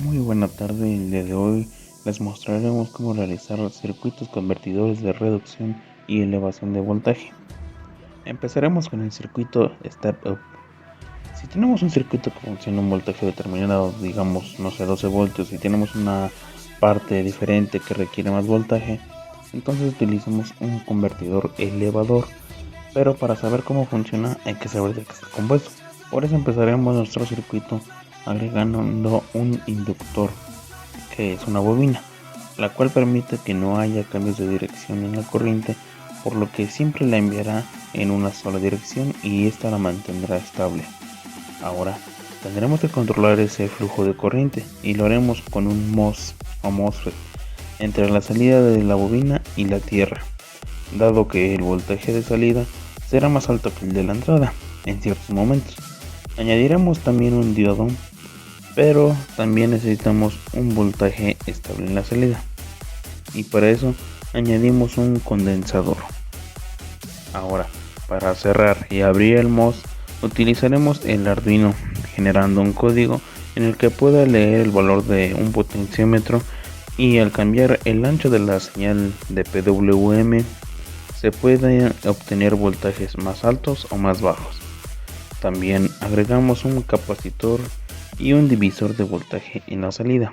Muy buena tarde, el día de hoy les mostraremos cómo realizar circuitos convertidores de reducción y elevación de voltaje. Empezaremos con el circuito Step Up. Si tenemos un circuito que funciona a un voltaje determinado, digamos, no sé, 12 voltios, y tenemos una parte diferente que requiere más voltaje, entonces utilizamos un convertidor elevador. Pero para saber cómo funciona hay que saber de qué está compuesto. Por eso empezaremos nuestro circuito agregando un inductor, que es una bobina, la cual permite que no haya cambios de dirección en la corriente, por lo que siempre la enviará en una sola dirección y esta la mantendrá estable. Ahora tendremos que controlar ese flujo de corriente y lo haremos con un MOS o MOSFET entre la salida de la bobina y la tierra, dado que el voltaje de salida será más alto que el de la entrada en ciertos momentos. Añadiremos también un diodo, pero también necesitamos un voltaje estable en la salida, y para eso añadimos un condensador. Ahora, para cerrar y abrir el MOS utilizaremos el Arduino, generando un código en el que pueda leer el valor de un potenciómetro, y al cambiar el ancho de la señal de PWM se pueden obtener voltajes más altos o más bajos. También agregamos un capacitor y un divisor de voltaje en la salida.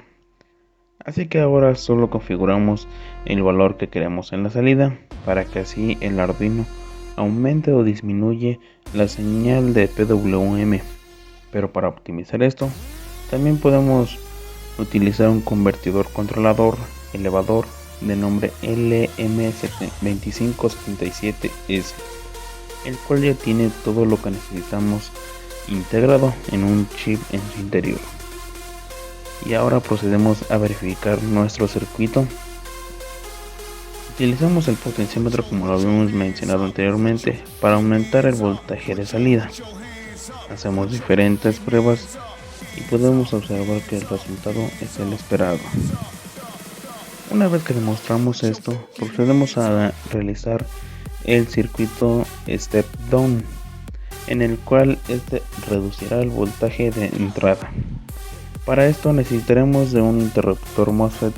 Así que ahora solo configuramos el valor que queremos en la salida para que así el Arduino aumente o disminuye la señal de PWM. Pero para optimizar esto, también podemos utilizar un convertidor controlador elevador de nombre LM2577S, el cual ya tiene todo lo que necesitamos integrado en un chip en su interior. Y ahora procedemos a verificar nuestro circuito. Utilizamos el potenciómetro, como lo habíamos mencionado anteriormente, para aumentar el voltaje de salida. Hacemos diferentes pruebas y podemos observar que el resultado es el esperado. Una vez que demostramos esto, procedemos a realizar el circuito Step Down, en el cual este reducirá el voltaje de entrada. Para esto necesitaremos de un interruptor MOSFET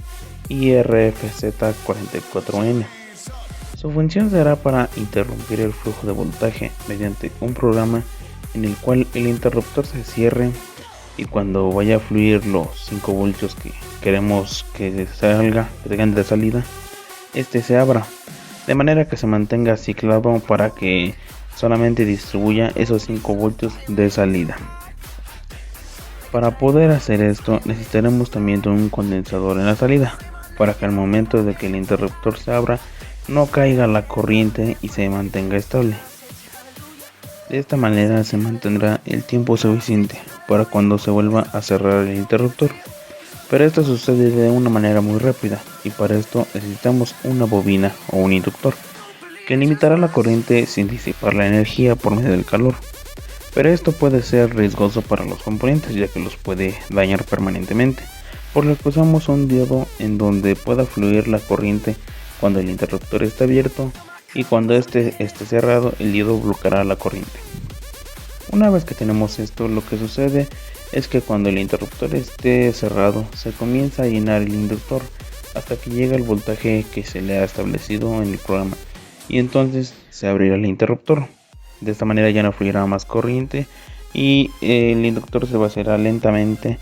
IRFZ44N. Su función será para interrumpir el flujo de voltaje mediante un programa en el cual el interruptor se cierre, y cuando vaya a fluir los 5 voltios que queremos que tengan de salida, este se abra, de manera que se mantenga ciclado para que solamente distribuya esos 5 voltios de salida. Para poder hacer esto necesitaremos también de un condensador en la salida, para que al momento de que el interruptor se abra no caiga la corriente y se mantenga estable. De esta manera se mantendrá el tiempo suficiente para cuando se vuelva a cerrar el interruptor. Pero esto sucede de una manera muy rápida, y para esto necesitamos una bobina o un inductor que limitará la corriente sin disipar la energía por medio del calor. Pero esto puede ser riesgoso para los componentes, ya que los puede dañar permanentemente, por lo que usamos un diodo en donde pueda fluir la corriente cuando el interruptor esté abierto, y cuando este esté cerrado el diodo bloqueará la corriente. Una vez que tenemos esto, lo que sucede es que cuando el interruptor esté cerrado se comienza a llenar el inductor hasta que llega el voltaje que se le ha establecido en el programa, y entonces se abrirá el interruptor. De esta manera ya no fluirá más corriente y el inductor se vaciará lentamente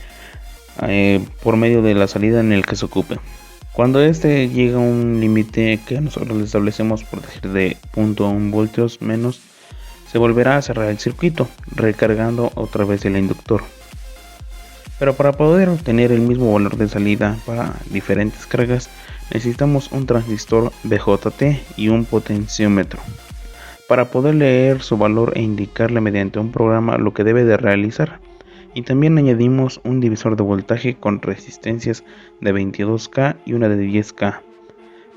por medio de la salida en el que se ocupe. Cuando este llega a un límite que nosotros le establecemos, por decir de 0.1 voltios menos, se volverá a cerrar el circuito, recargando otra vez el inductor. Pero para poder obtener el mismo valor de salida para diferentes cargas, necesitamos un transistor BJT y un potenciómetro, para poder leer su valor e indicarle mediante un programa lo que debe de realizar. Y también añadimos un divisor de voltaje con resistencias de 22K y una de 10K.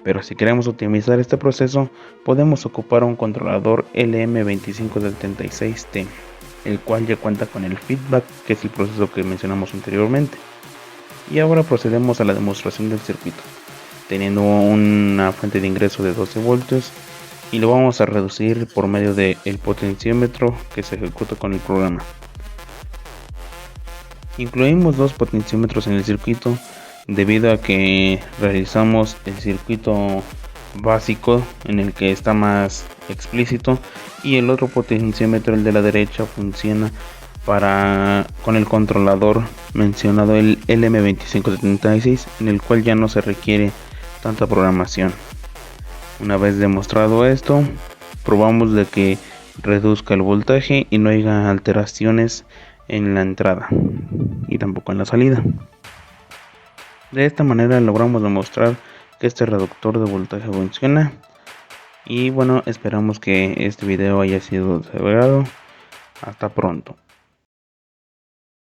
Pero si queremos optimizar este proceso, podemos ocupar un controlador LM2576T, el cual ya cuenta con el feedback, que es el proceso que mencionamos anteriormente. Y ahora procedemos a la demostración del circuito, teniendo una fuente de ingreso de 12 voltios, y lo vamos a reducir por medio del potenciómetro que se ejecuta con el programa. Incluimos dos potenciómetros en el circuito debido a que realizamos el circuito básico en el que está más explícito, y el otro potenciómetro, el de la derecha, funciona con el controlador mencionado, el LM2576, en el cual ya no se requiere tanta programación. Una vez demostrado esto, probamos de que reduzca el voltaje y no haya alteraciones en la entrada y tampoco en la salida. De esta manera logramos demostrar que este reductor de voltaje funciona. Y bueno, esperamos que este video haya sido de su agrado. Hasta pronto.